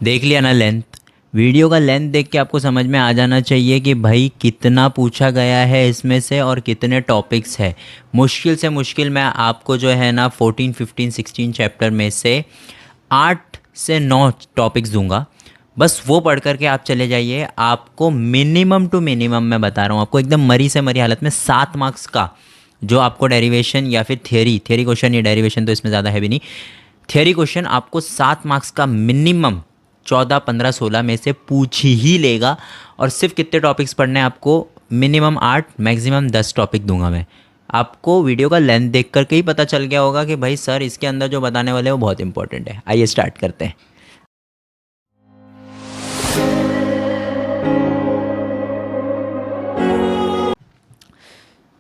देख लिया ना लेंथ। वीडियो का लेंथ देख के आपको समझ में आ जाना चाहिए कि भाई कितना पूछा गया है इसमें से और कितने टॉपिक्स है। मुश्किल से मुश्किल मैं आपको जो है ना 14, 15, 16 चैप्टर में से 8 से 9 टॉपिक्स दूंगा। बस वो पढ़ करके आप चले जाइए। आपको मिनिमम टू मिनिमम मैं बता रहा हूँ, आपको एकदम मरी से मरी हालत में 7 मार्क्स का जो आपको डेरिवेशन या फिर थियरी क्वेश्चन, या डेरिवेशन तो इसमें ज़्यादा है भी नहीं, थियरी क्वेश्चन आपको 7 मार्क्स का मिनिमम 14, 15, 16 में से पूछ ही लेगा। और सिर्फ कितने टॉपिक्स पढ़ने हैं आपको? मिनिमम 8, मैक्सिमम 10 टॉपिक दूंगा मैं आपको। वीडियो का लेंथ देख करके ही पता चल गया होगा कि भाई सर इसके अंदर जो बताने वाले हैं वो बहुत इंपॉर्टेंट है। आइए स्टार्ट करते हैं।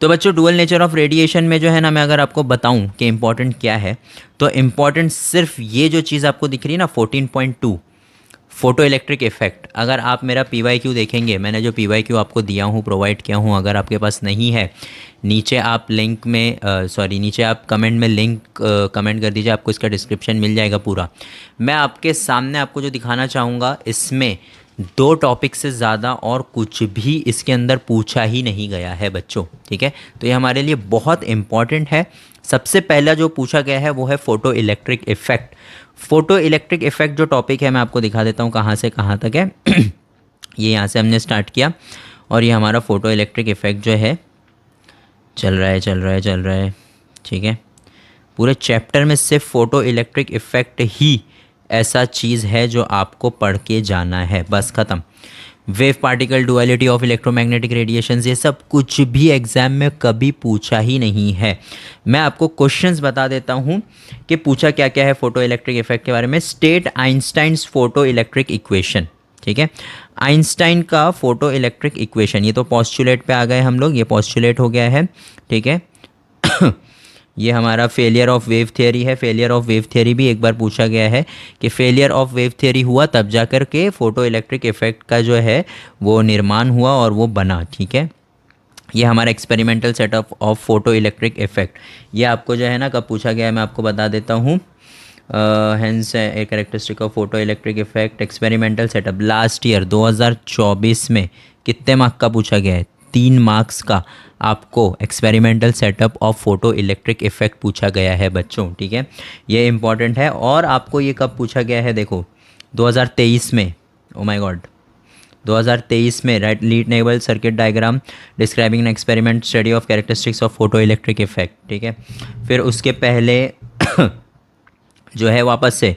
तो बच्चों, डुअल नेचर ऑफ रेडिएशन में जो है ना, मैं अगर आपको बताऊं कि इम्पॉर्टेंट क्या है, तो इम्पॉर्टेंट सिर्फ ये जो चीज़ आपको दिख रही है ना 14.2 फोटो इलेक्ट्रिक इफेक्ट। अगर आप मेरा PYQ देखेंगे, मैंने जो PYQ आपको दिया हूँ, प्रोवाइड किया हूँ, अगर आपके पास नहीं है, नीचे आप लिंक में नीचे आप कमेंट में लिंक कमेंट कर दीजिए, आपको इसका डिस्क्रिप्शन मिल जाएगा पूरा। मैं आपके सामने आपको जो दिखाना चाहूँगा, इसमें 2 टॉपिक से ज़्यादा और कुछ भी इसके अंदर पूछा ही नहीं गया है बच्चों, ठीक है। तो ये हमारे लिए बहुत इम्पॉर्टेंट है। सबसे पहला जो पूछा गया है वो है photo electric effect. Photo electric effect जो टॉपिक है, मैं आपको दिखा देता हूँ कहाँ से कहाँ तक है। ये यहाँ से हमने स्टार्ट किया और ये हमारा फ़ोटो इलेक्ट्रिक इफ़ेक्ट जो है चल रहा है, ठीक है। पूरे चैप्टर में सिर्फ फ़ोटो इलेक्ट्रिक इफ़ेक्ट ही ऐसा चीज़ है जो आपको पढ़ के जाना है, बस ख़त्म। Wave particle duality of electromagnetic radiations, ये सब कुछ भी एग्ज़ाम में कभी पूछा ही नहीं है। मैं आपको क्वेश्चंस बता देता हूँ कि पूछा क्या क्या है फ़ोटो इलेक्ट्रिक इफेक्ट के बारे में। State Einstein's photo electric equation, ठीक है। आइंस्टाइन का फ़ोटो इलेक्ट्रिक इक्वेशन, ये तो पॉस्टुलेट पे आ गए हम लोग, ये पॉस्टुलेट हो गया है, ठीक है। ये हमारा फेलियर ऑफ वेव थियरी है। फेलियर ऑफ वेव थियरी भी एक बार पूछा गया है कि फेलियर ऑफ वेव थियरी हुआ तब जाकर के फ़ोटो इलेक्ट्रिक इफेक्ट का जो है वो निर्माण हुआ और वो बना, ठीक है। ये हमारा experimental setup of photo electric effect, ये आपको जो है ना कब पूछा गया है मैं आपको बता देता हूँ। Hence a characteristic of photo electric effect experimental setup, last year 2024 में कितने मार्क का पूछा गया है? 3 मार्क्स का आपको experimental setup of photo electric effect पूछा गया है बच्चों, ठीक है। ये इंपॉर्टेंट है। और आपको ये कब पूछा गया है? देखो 2023 में, ओ माय गॉड, 2023 में, राइट, लीड नेबल circuit diagram describing an experiment study of characteristics of photo electric effect, ठीक है। फिर उसके पहले जो है वापस से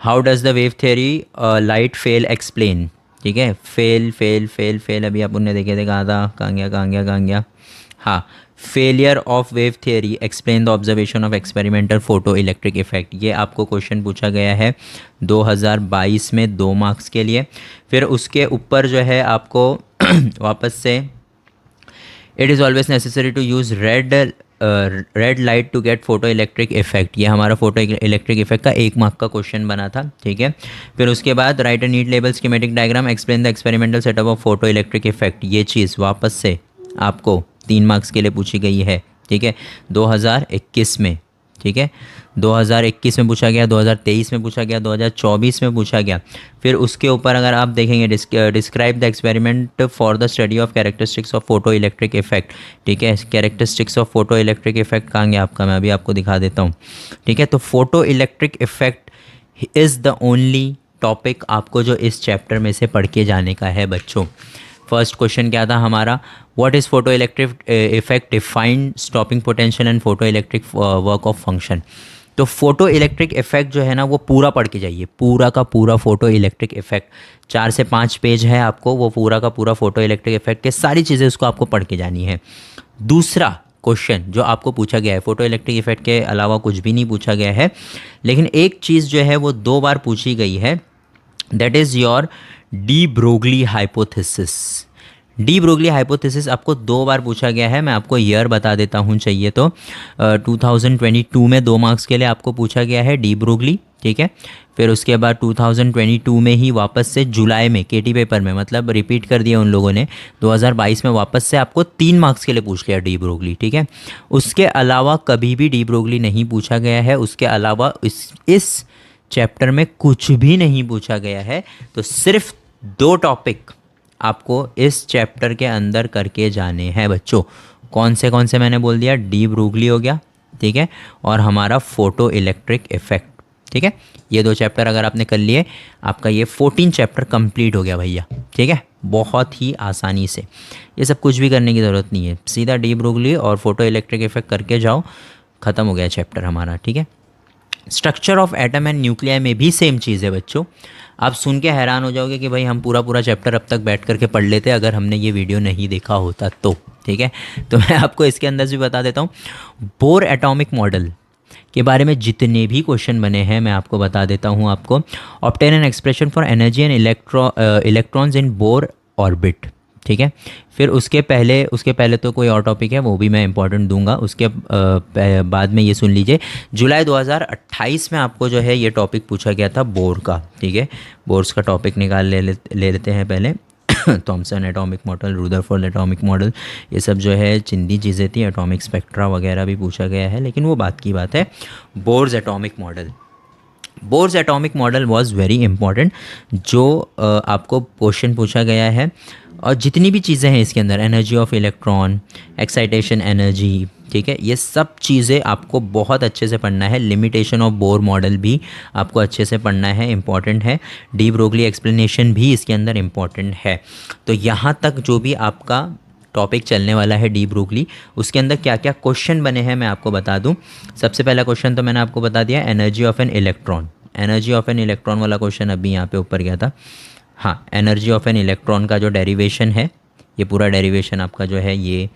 how does the wave theory light fail explain, ठीक है। फेल अभी आप उन्हें देखे थे, कहाँ था, कहाँ गया, हाँ, failure of wave theory explain the observation of experimental photo electric effect, ये आपको क्वेश्चन पूछा गया है 2022 में 2 मार्क्स के लिए। फिर उसके ऊपर जो है आपको वापस से it is always necessary to use red light to get photo electric effect, ये हमारा फोटो इलेक्ट्रिक इफेक्ट का 1 मार्क का क्वेश्चन बना था, ठीक है। फिर उसके बाद write a neat label schematic diagram explain the experimental setup of photo electric effect, ये चीज़ वापस से आपको 3 मार्क्स के लिए पूछी गई है, ठीक है, 2021 में, ठीक है। 2021 में पूछा गया, 2023 में पूछा गया, 2024 में पूछा गया। फिर उसके ऊपर अगर आप देखेंगे describe the experiment for the study of characteristics of photo electric effect, ठीक है। Characteristics of photo electric effect कहाँ गया आपका, मैं अभी आपको दिखा देता हूँ, ठीक है। तो photo electric effect is the only topic आपको जो इस चैप्टर में से पढ़ के जाने का है बच्चों। फर्स्ट क्वेश्चन क्या था हमारा, what is photo electric effect, define stopping potential and photo electric work of function. तो फोटो इलेक्ट्रिक इफेक्ट जो है ना वो पूरा पढ़ के जाइए, पूरा का पूरा फोटो इलेक्ट्रिक इफेक्ट, 4 से 5 पेज है आपको, वो पूरा का पूरा फोटो इलेक्ट्रिक इफेक्ट के सारी चीज़ें उसको आपको पढ़ के जानी है। दूसरा क्वेश्चन जो आपको पूछा गया है, फोटो इलेक्ट्रिक इफेक्ट के अलावा कुछ भी नहीं पूछा गया है, लेकिन एक चीज़ जो है वो 2 बार पूछी गई है, that is your de Broglie hypothesis. De Broglie hypothesis आपको 2 बार पूछा गया है। मैं आपको ईयर बता देता हूँ चाहिए तो 2022 में 2 मार्क्स के लिए आपको पूछा गया है डी ब्रोगली, ठीक है। फिर उसके बाद 2022 में ही वापस से जुलाई में केटी पेपर में, मतलब रिपीट कर दिया उन लोगों ने, 2022 में वापस से आपको 3 मार्क्स के लिए पूछ लिया डी ब्रोगली, ठीक है। उसके अलावा कभी भी डी ब्रोगली नहीं पूछा गया है। उसके अलावा इस चैप्टर में कुछ भी नहीं पूछा गया है, तो सिर्फ 2 टॉपिक आपको इस चैप्टर के अंदर करके जाने हैं बच्चों। कौन से मैंने बोल दिया, डी ब्रूगली हो गया, ठीक है, और हमारा फोटो इलेक्ट्रिक इफेक्ट, ठीक है। ये 2 चैप्टर अगर आपने कर लिए, आपका ये 14 चैप्टर कंप्लीट हो गया भैया, ठीक है, बहुत ही आसानी से। ये सब कुछ भी करने की ज़रूरत नहीं है, सीधा डी ब्रूगली और फोटो इलेक्ट्रिक इफेक्ट करके जाओ, ख़त्म हो गया चैप्टर हमारा, ठीक है। Structure of atom and nuclei में भी सेम चीज़ है बच्चों। आप सुन के हैरान हो जाओगे कि भाई हम पूरा चैप्टर अब तक बैठ करके पढ़ लेते अगर हमने ये वीडियो नहीं देखा होता तो, ठीक है। तो मैं आपको इसके अंदर भी बता देता हूँ, बोर एटॉमिक मॉडल के बारे में जितने भी क्वेश्चन बने हैं मैं आपको बता देता हूँ आपको। Obtain an expression for energy and electrons in Bohr orbit, ठीक है। फिर उसके पहले तो कोई और टॉपिक है वो भी मैं इंपॉर्टेंट दूंगा, उसके बाद में ये सुन लीजिए, जुलाई 2028 में आपको जो है ये टॉपिक पूछा गया था बोर का, ठीक है। बोर्स का टॉपिक निकाल ले लेते हैं पहले। Thomson atomic model, Rutherford atomic model, ये सब जो है चिंदी चीज़ें थी, एटॉमिक स्पेक्ट्रा वगैरह भी पूछा गया है, लेकिन वो बात की बात है। Bohr's atomic model, Bohr's atomic model was very important, जो आपको क्वेश्चन पूछा गया है। और जितनी भी चीज़ें हैं इसके अंदर, energy of electron, excitation energy, ठीक है, ये सब चीज़ें आपको बहुत अच्छे से पढ़ना है। लिमिटेशन ऑफ बोर मॉडल भी आपको अच्छे से पढ़ना है, इंपॉर्टेंट है। डी ब्रोगली एक्सप्लेनेशन भी इसके अंदर इंपॉर्टेंट है। तो यहाँ तक जो भी आपका टॉपिक चलने वाला है डी ब्रोगली, उसके अंदर क्या क्या क्वेश्चन बने हैं मैं आपको बता दूं। सबसे पहला क्वेश्चन तो मैंने आपको बता दिया, energy of an electron. Energy of an electron वाला क्वेश्चन अभी यहाँ पे ऊपर गया था। हाँ, एनर्जी ऑफ एन इलेक्ट्रॉन का जो डेरिवेशन है, ये पूरा डेरिवेशन आपका जो है ये,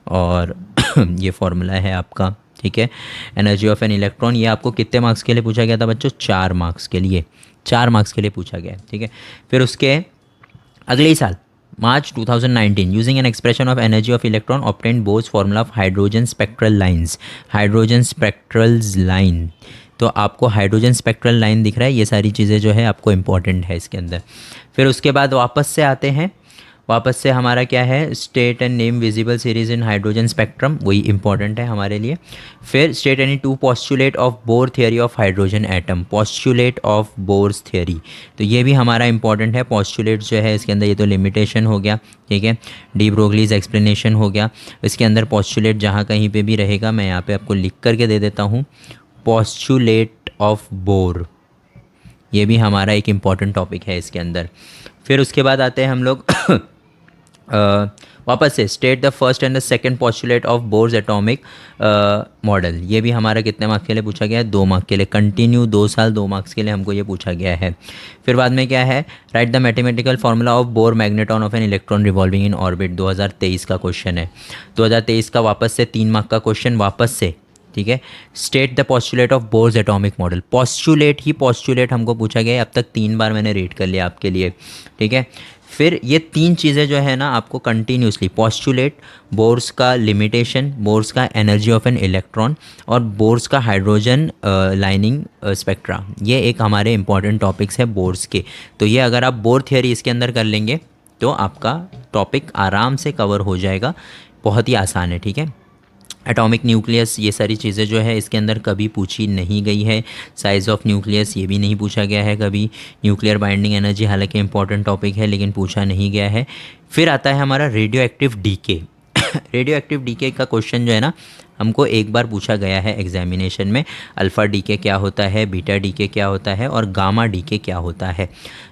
और ये फॉर्मूला है आपका, ठीक है। एनर्जी ऑफ एन इलेक्ट्रॉन, ये आपको कितने मार्क्स के लिए पूछा गया था बच्चों? 4 मार्क्स के लिए, 4 मार्क्स के लिए पूछा गया है, ठीक है। फिर उसके अगले ही साल मार्च 2019, using an expression of energy of electron obtained Bohr's formula of hydrogen spectral lines. Hydrogen spectrals line, तो आपको हाइड्रोजन स्पेक्ट्रल लाइन दिख रहा है, ये सारी चीज़ें जो है आपको इंपॉर्टेंट है इसके अंदर। फिर उसके बाद वापस से आते हैं, वापस से हमारा क्या है, state and name visible series in hydrogen spectrum, वही इंपॉर्टेंट है हमारे लिए। फिर state any 2 postulate of bore theory of hydrogen atom, postulate of bourse theory, तो ये भी हमारा इंपॉर्टेंट है। पोस्टुलेट जो है इसके अंदर, ये तो लिमिटेशन हो गया, ठीक है, डी ब्रोगलीज एक्सप्लेनेशन हो गया। इसके अंदर पोस्टुलेट जहाँ कहीं पे भी रहेगा मैं यहाँ पे आपको लिख करके दे देता हूँ, पोस्टुलेट ऑफ बोर, ये भी हमारा एक इम्पॉर्टेंट टॉपिक है इसके अंदर। फिर उसके बाद आते हैं हम लोग वापस से, state the first and the second postulate of Bohr's atomic model, ये भी हमारा कितने मार्क्स के लिए पूछा गया है? 2 मार्क्स के लिए, कंटिन्यू 2 साल 2 मार्क्स के लिए हमको ये पूछा गया है। फिर बाद में क्या है, right the mathematical formula of bore magneton of an electron revolving in orbit, 2023 का क्वेश्चन है। 2023 का वापस से 3 मार्क्स का क्वेश्चन, वापस से, ठीक है। State the postulate of Bohr's atomic model, postulate he postulate हमको पूछा गया है, अब तक 3 बार मैंने रेड कर लिया आपके लिए, ठीक है। फिर ये 3 चीज़ें जो है ना आपको कंटिन्यूसली, पोस्टुलेट, बोर्स का लिमिटेशन, बोर्स का एनर्जी ऑफ एन इलेक्ट्रॉन, और बोर्स का हाइड्रोजन लाइनिंग स्पेक्ट्रा, ये एक हमारे इंपॉर्टेंट टॉपिक्स है बोर्स के। तो ये अगर आप बोर थियरी इसके अंदर कर लेंगे तो आपका टॉपिक आराम से कवर हो जाएगा, बहुत ही आसान है, ठीक है। एटॉमिक न्यूक्लियस, ये सारी चीज़ें जो है इसके अंदर कभी पूछी नहीं गई है। साइज़ ऑफ न्यूक्लियस, ये भी नहीं पूछा गया है कभी। न्यूक्लियर बाइंडिंग एनर्जी हालांकि इंपॉर्टेंट टॉपिक है लेकिन पूछा नहीं गया है। फिर आता है हमारा radio active decay. Radio active decay का क्वेश्चन जो है ना हमको एक बार पूछा गया है एग्जामिनेशन में, अल्फ़ा डीके क्या होता है, बीटा डीके क्या होता है, और गामा डीके क्या होता है।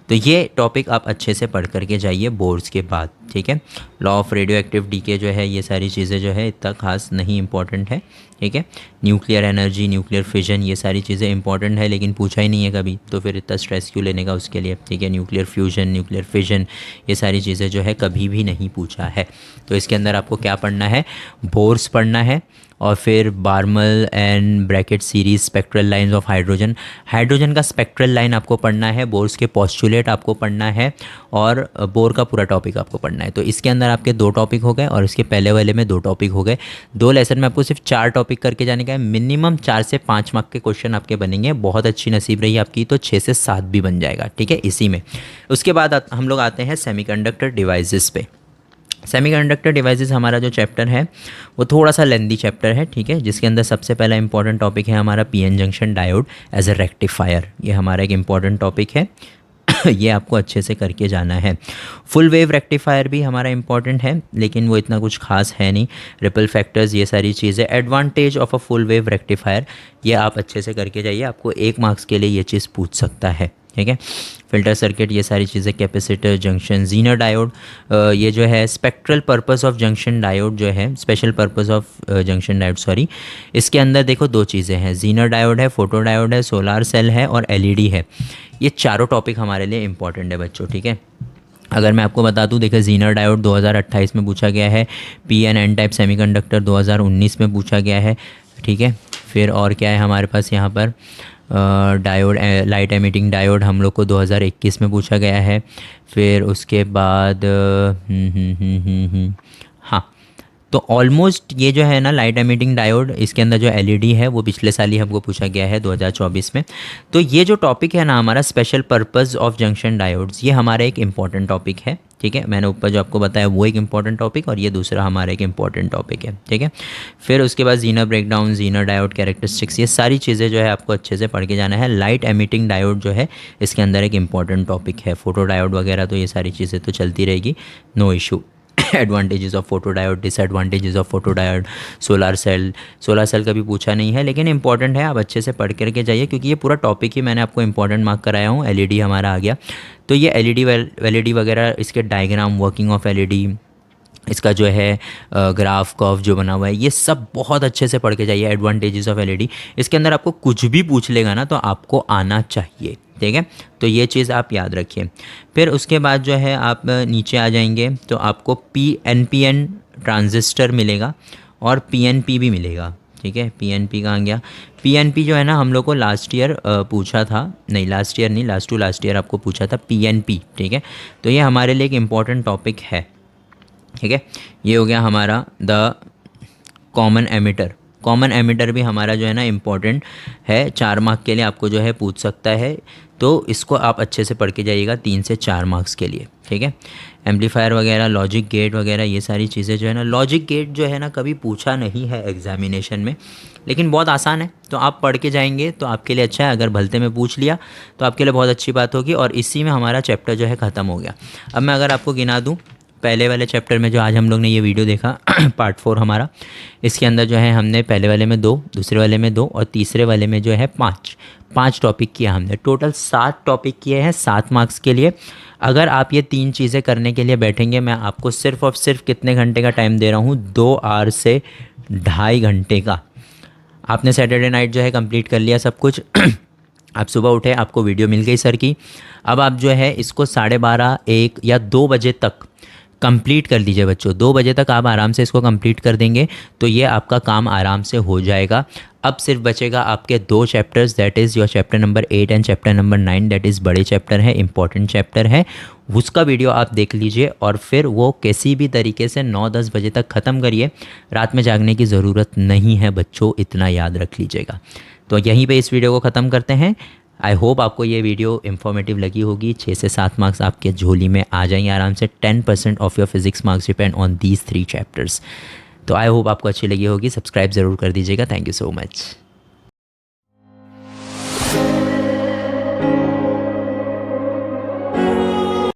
तो ये टॉपिक आप अच्छे से पढ़ करके जाइए बोर्ड्स के बाद, ठीक है। Law of radio active decay जो है, ये सारी चीज़ें जो है इतना खास नहीं इंपॉर्टेंट है, ठीक है। न्यूक्लियर एनर्जी, न्यूक्लियर फिजन, ये सारी चीज़ें इंपॉर्टेंट है लेकिन पूछा ही नहीं है कभी, तो फिर इतना स्ट्रेस क्यों लेने का उसके लिए, ठीक है। न्यूक्लियर फ्यूजन, न्यूक्लियर फिजन, ये सारी चीज़ें जो है कभी भी नहीं पूछा है। तो इसके अंदर आपको क्या पढ़ना है, बोर्स पढ़ना है, और फिर Balmer and Brackett series spectral lines of hydrogen, hydrogen का स्पेक्ट्रल लाइन आपको पढ़ना है, बोर्स के पोस्टुलेट आपको पढ़ना है, और बोर का पूरा टॉपिक आपको पढ़ना है। तो इसके अंदर आपके 2 टॉपिक हो गए और इसके पहले वाले में 2 टॉपिक हो गए। 2 लेसन में आपको सिर्फ 4 टॉपिक करके जाने का है। मिनिमम 4 से 5 मार्क के क्वेश्चन आपके बनेंगे। बहुत अच्छी नसीब रही आपकी तो 6 से 7 भी बन जाएगा, ठीक है, इसी में। उसके बाद हम लोग आते हैं सेमीकंडक्टर डिवाइसेस पे। सेमीकंडक्टर डिवाइसेस हमारा जो चैप्टर है वो थोड़ा सा लेंदी चैप्टर है, ठीक है, जिसके अंदर सबसे पहला इंपॉर्टेंट टॉपिक है हमारा PN junction diode as a rectifier. ये हमारा एक इंपॉर्टेंट टॉपिक है ये आपको अच्छे से करके जाना है। फुल वेव रेक्टिफायर भी हमारा इंपॉर्टेंट है, लेकिन वो इतना कुछ खास है नहीं। रिपल फैक्टर्स, ये सारी चीज़ें, advantage of a full wave rectifier, ये आप अच्छे से करके जाइए, आपको 1 मार्क्स के लिए ये चीज़ पूछ सकता है, ठीक है। फिल्टर सर्किट, ये सारी चीज़ें, कैपेसिटर, जंक्शन, जीनर डायोड, ये जो है spectral purpose of junction diode जो है, special purpose of junction diode sorry, इसके अंदर देखो 2 चीज़ें हैं, जीनर डायोड है, फोटो डायोड है, सोलार सेल है और एलईडी है। ये चारों टॉपिक हमारे लिए इंपॉर्टेंट है बच्चों, ठीक है। अगर मैं आपको बता दूं, देखिए जीनर डायोड 2028 में पूछा गया है, P N N type semiconductor 2019 में पूछा गया है, ठीक है। फिर और क्या है हमारे पास यहाँ पर, डायोड, लाइट एमिटिंग डायोड हम लोग को 2021 में पूछा गया है। फिर उसके बाद हाँ, तो ऑलमोस्ट ये जो है ना लाइट एमिटिंग डायोड, इसके अंदर जो एलईडी है वो पिछले साल ही हमको पूछा गया है 2024 में। तो ये जो टॉपिक है ना हमारा special purpose of junction diodes, ये हमारा एक इम्पॉर्टेंट टॉपिक है, ठीक है। मैंने ऊपर जो आपको बताया वो एक इम्पॉर्टेंट टॉपिक और ये दूसरा हमारा एक इम्पॉर्टेंट टॉपिक है, ठीक है। फिर उसके बाद Zener breakdown, Zener diode characteristics, ये सारी चीज़ें जो है आपको अच्छे से पढ़ के जाना है। लाइट एमिटिंग डायोड जो है इसके अंदर एक इम्पॉर्टेंट टॉपिक है। फोटो डायोड वगैरह तो ये सारी चीज़ें तो चलती रहेगी, no issue. Advantages of photo diode, disadvantages of photo diode, solar cell, solar cell कभी पूछा नहीं है लेकिन इंपॉर्टेंट है, आप अच्छे से पढ़ करके जाइए क्योंकि ये पूरा टॉपिक ही मैंने आपको इंपॉर्टेंट मार्क कराया हूँ। एलईडी हमारा आ गया, तो ये एलईडी वगैरह, इसके डायग्राम, वर्किंग ऑफ एलईडी, इसका जो है ग्राफ कर्व जो बना हुआ है, ये सब बहुत अच्छे से पढ़ के जाइए। एडवांटेजेस ऑफ एलईडी, इसके अंदर आपको कुछ भी पूछ लेगा ना तो आपको आना चाहिए, ठीक है। तो ये चीज़ आप याद रखिए। फिर उसके बाद जो है आप नीचे आ जाएंगे तो आपको PNPN ट्रांजिस्टर मिलेगा और PNP भी मिलेगा, ठीक है। PNP कहाँ गया? PNP जो है ना हम लोग को लास्ट ईयर पूछा था, नहीं लास्ट ईयर नहीं, लास्ट टू लास्ट ईयर आपको पूछा था PNP, ठीक है। तो ये हमारे लिए एक इम्पॉर्टेंट टॉपिक है, ठीक है। ये हो गया हमारा the common emitter. Common emitter भी हमारा जो है ना इम्पॉर्टेंट है, 4 मार्क के लिए आपको जो है पूछ सकता है, तो इसको आप अच्छे से पढ़ के जाइएगा 3 से 4 मार्क्स के लिए, ठीक है। एम्पलीफायर वगैरह, लॉजिक गेट वगैरह, ये सारी चीज़ें जो है ना, लॉजिक गेट जो है ना कभी पूछा नहीं है एग्जामिनेशन में, लेकिन बहुत आसान है, तो आप पढ़ के जाएंगे तो आपके लिए अच्छा है। अगर भलते में पूछ लिया तो आपके लिए बहुत अच्छी बात होगी और इसी में हमारा चैप्टर जो है ख़त्म हो गया। अब मैं अगर आपको गिना दूँ, पहले वाले चैप्टर में जो आज हम लोग ने ये वीडियो देखा पार्ट 4 हमारा, इसके अंदर जो है हमने पहले वाले में 2, दूसरे वाले में 2 और तीसरे वाले में जो है 5 टॉपिक किया हमने। टोटल 7 टॉपिक किए हैं 7 मार्क्स के लिए। अगर आप ये 3 चीज़ें करने के लिए बैठेंगे, मैं आपको सिर्फ और सिर्फ कितने घंटे का टाइम दे रहा हूँ? 2 आवर से 2.5 घंटे का। आपने सैटरडे नाइट जो है कंप्लीट कर लिया सब कुछ आप सुबह उठे, आपको वीडियो मिल गई सर की, अब आप जो है इसको 12:30, 1 या 2 बजे तक कंप्लीट कर लीजिए बच्चों। 2 बजे तक आप आराम से इसको कंप्लीट कर देंगे तो ये आपका काम आराम से हो जाएगा। अब सिर्फ बचेगा आपके 2 chapters, that is your chapter number 8 and chapter number 9, that is बड़े चैप्टर है, इंपॉर्टेंट चैप्टर है। उसका वीडियो आप देख लीजिए और फिर वो किसी भी तरीके से 9-10 बजे तक ख़त्म करिए। रात में जागने की ज़रूरत नहीं है बच्चों, इतना याद रख लीजिएगा। तो यहीं पे इस वीडियो को ख़त्म करते हैं। आई होप आपको ये वीडियो इन्फॉर्मेटिव लगी होगी। 6 से 7 मार्क्स आपके झोली में आ जाएंगे आराम से। 10% of your physics marks depend on these 3 chapters. तो आई होप आपको अच्छी लगी होगी। सब्सक्राइब ज़रूर कर दीजिएगा। Thank you so much.